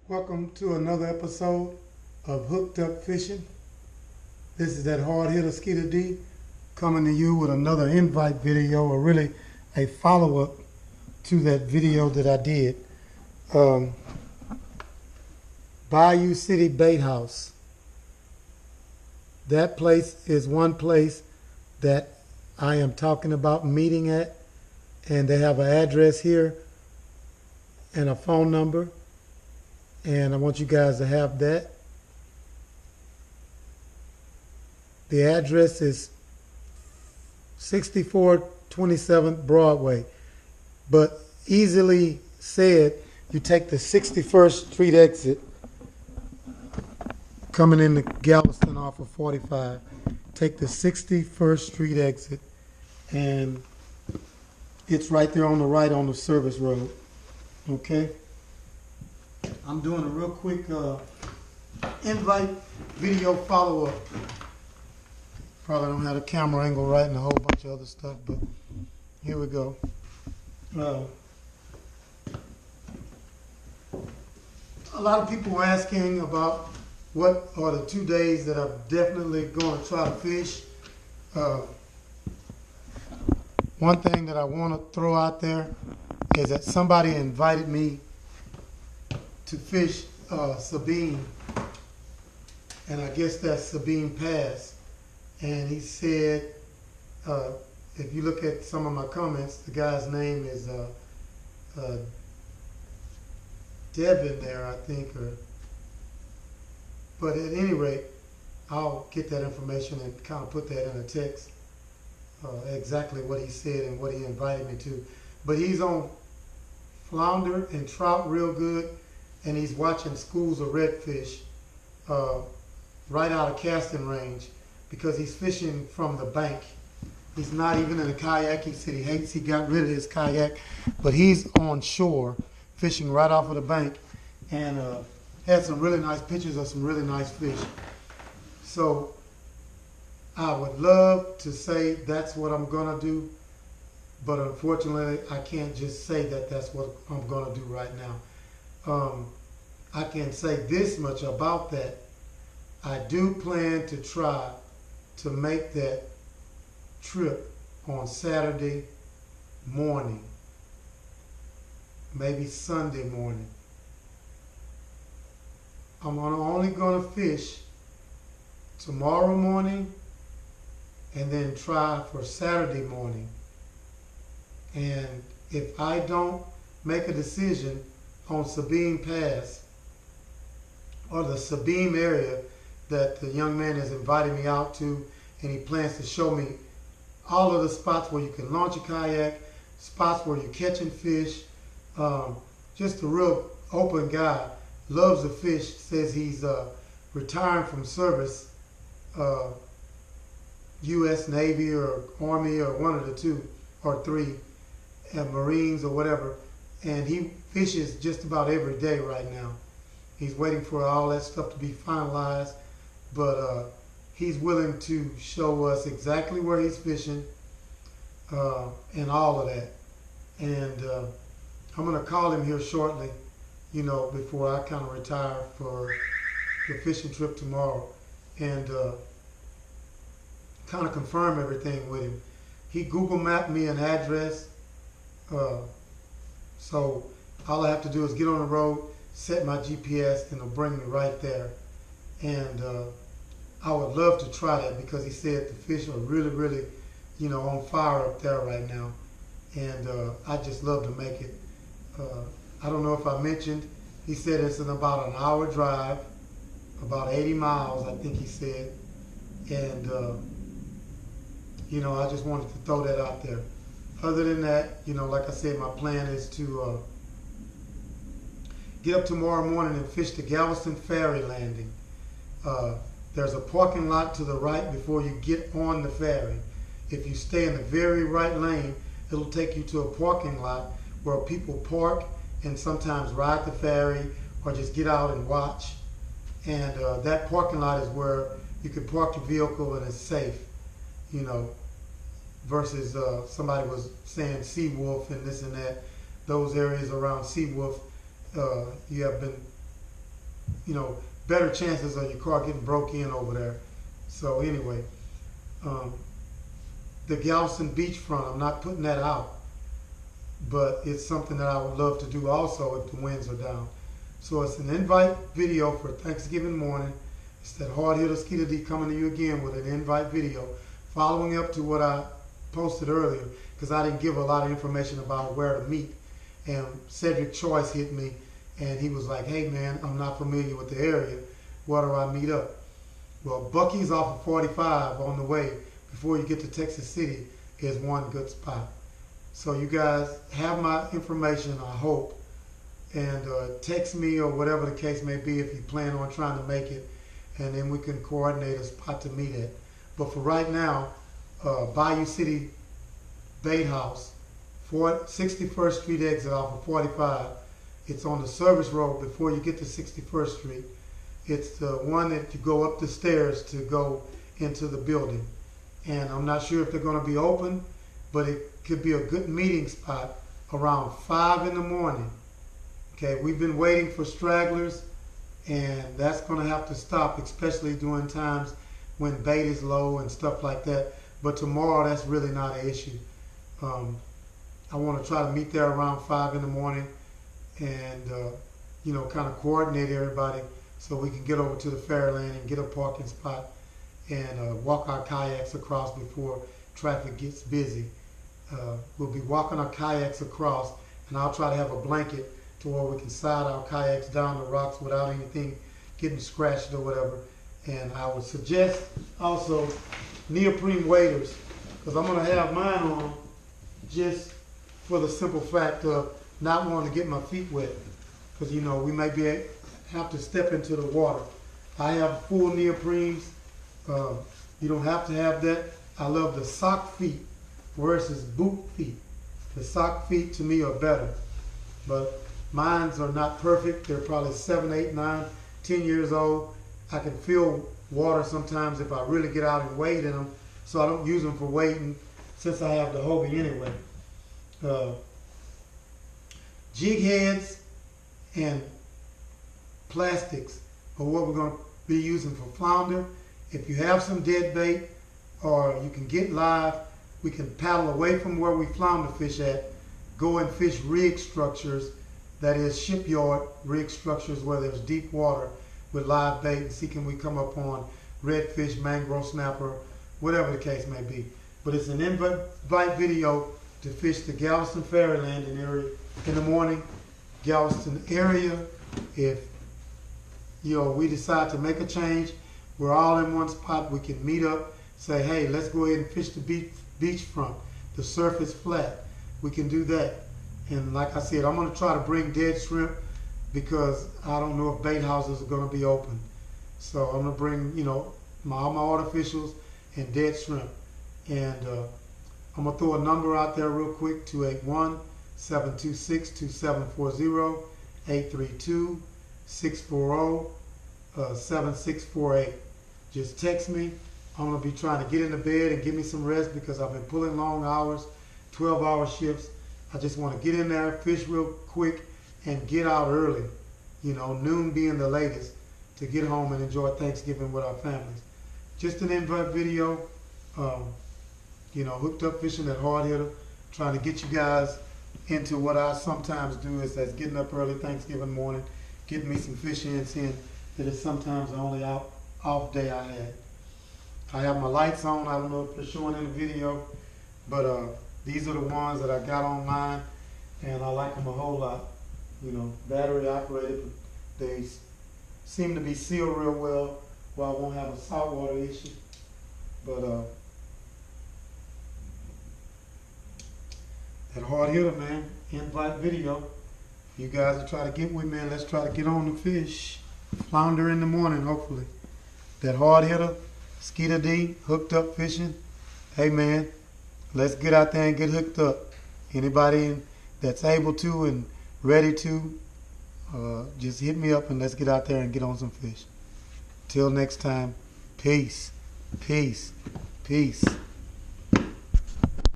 Welcome to another episode of Hooked Up Fishing. This is that hard hitter Skeeter D coming to you with another invite video, or really a follow-up to that video that I did. Bayou City Bait House. That place is one place that I am talking about meeting at, and they have an address here and a phone number, and I want you guys to have that. The address is 6427 Broadway, but easily said, you take the 61st Street exit coming into Galveston off of 45. Take the 61st Street exit, and it's right there on the right on the service road. Okay? I'm doing a real quick invite video follow-up. Probably don't have the camera angle right and a whole bunch of other stuff, but here we go. A lot of people were asking about what are the 2 days that I'm definitely going to try to fish. One thing that I want to throw out there is that somebody invited me to fish Sabine, and I guess that's Sabine Pass. And he said, if you look at some of my comments, the guy's name is Devin there, I think, but at any rate, I'll get that information and kind of put that in a text, exactly what he said and what he invited me to. But he's on flounder and trout real good, and he's watching schools of redfish right out of casting range, because he's fishing from the bank. He's not even in a kayak. He said he got rid of his kayak, but he's on shore fishing right off of the bank, and had some really nice pictures of some really nice fish. So I would love to say that's what I'm gonna do, but unfortunately I can't just say that that's what I'm gonna do right now. I can say this much about that. I do plan to try to make that trip on Saturday morning, maybe Sunday morning. I'm only going to fish tomorrow morning and then try for Saturday morning. And if I don't make a decision on Sabine Pass or the Sabine area that the young man has invited me out to, and he plans to show me all of the spots where you can launch a kayak, spots where you're catching fish, just a real open guy, loves to fish, says he's retiring from service, U.S. Navy or Army or one of the two or three, and Marines or whatever, and he fishes just about every day right now. He's waiting for all that stuff to be finalized, but he's willing to show us exactly where he's fishing and all of that. And I'm going to call him here shortly, before I kind of retire for the fishing trip tomorrow, and kind of confirm everything with him. He Google mapped me an address, so all I have to do is get on the road, set my GPS, and it'll bring me right there. And I would love to try that, because he said the fish are really, really, on fire up there right now. And I just love to make it. I don't know if I mentioned, he said it's in about an hour drive, about 80 miles, I think he said. And, I just wanted to throw that out there. Other than that, like I said, my plan is to get up tomorrow morning and fish the Galveston Ferry Landing. There's a parking lot to the right before you get on the ferry. If you stay in the very right lane, it'll take you to a parking lot where people park and sometimes ride the ferry or just get out and watch. And that parking lot is where you can park your vehicle and it's safe, versus somebody was saying Seawolf and this and that. Those areas around Seawolf, you have been better chances of your car getting broke in over there. So anyway, the Galveston beachfront, I'm not putting that out, but it's something that I would love to do also if the winds are down. So it's an invite video for Thanksgiving morning. It's that hard hitter Skeeter D coming to you again with an invite video, following up to what I posted earlier, because I didn't give a lot of information about where to meet. And Cedric Choice hit me, and he was like, hey man, I'm not familiar with the area. Where do I meet up? Well, Bucky's off of 45 on the way before you get to Texas City is one good spot. So you guys have my information, I hope, and text me or whatever the case may be if you plan on trying to make it, and then we can coordinate a spot to meet at. But for right now, Bayou City Bait House, 61st Street exit off of 45. It's on the service road before you get to 61st Street. It's the one that you go up the stairs to go into the building. And I'm not sure if they're going to be open, but it could be a good meeting spot around 5 in the morning. Okay, we've been waiting for stragglers, and that's going to have to stop, especially during times when bait is low and stuff like that. But tomorrow, that's really not an issue. I want to try to meet there around 5 in the morning and, kind of coordinate everybody so we can get over to the ferry landing, get a parking spot, and walk our kayaks across before traffic gets busy. We'll be walking our kayaks across, and I'll try to have a blanket to where we can side our kayaks down the rocks without anything getting scratched or whatever. And I would suggest also neoprene waders, because I'm going to have mine on just for the simple fact of not wanting to get my feet wet, because we may have to step into the water. I have full neoprenes. You don't have to have that. I love the sock feet versus boot feet. The sock feet to me are better, but mines are not perfect. They're probably 7, 8, 9, 10 years old. I can feel water sometimes if I really get out and wade in them, so I don't use them for wading since I have the Hobie anyway. Jig heads and plastics are what we're going to be using for flounder. If you have some dead bait or you can get live, we can paddle away from where we flounder fish at, go and fish rig structures, that is shipyard rig structures where there's deep water with live bait, and see can we come up on redfish, mangrove snapper, whatever the case may be. But it's an invite video to fish the Galveston Ferry Landing area in the morning. Galveston area, if we decide to make a change, we're all in one spot. We can meet up, say, hey, let's go ahead and fish the beachfront. The surf is flat. We can do that. And like I said, I'm going to try to bring dead shrimp because I don't know if bait houses are going to be open. So I'm going to bring, all my artificials and dead shrimp. And I'm going to throw a number out there real quick, 281-726-2740, 832-640-7648. Just text me. I'm going to be trying to get into bed and get me some rest because I've been pulling long hours, 12-hour shifts. I just want to get in there, fish real quick, and get out early, noon being the latest, to get home and enjoy Thanksgiving with our families. Just an invite video, hooked up fishing at Hard Hitter, trying to get you guys into what I sometimes do is that's getting up early Thanksgiving morning, getting me some fish in, seeing that it's sometimes the only off day I had. I have my lights on. I don't know if they're showing in the video, but these are the ones that I got on mine, and I like them a whole lot. Battery operated. They seem to be sealed real well, where I won't have a saltwater issue. But that Hard Hitter, man, invite video. You guys will try to get with me, and let's try to get on the fish. Flounder in the morning, hopefully. That Hard Hitter, Skeeter D, hooked up fishing. Hey, man, let's get out there and get hooked up. Anybody that's able to and ready to, just hit me up and let's get out there and get on some fish. Till next time, peace, peace, peace.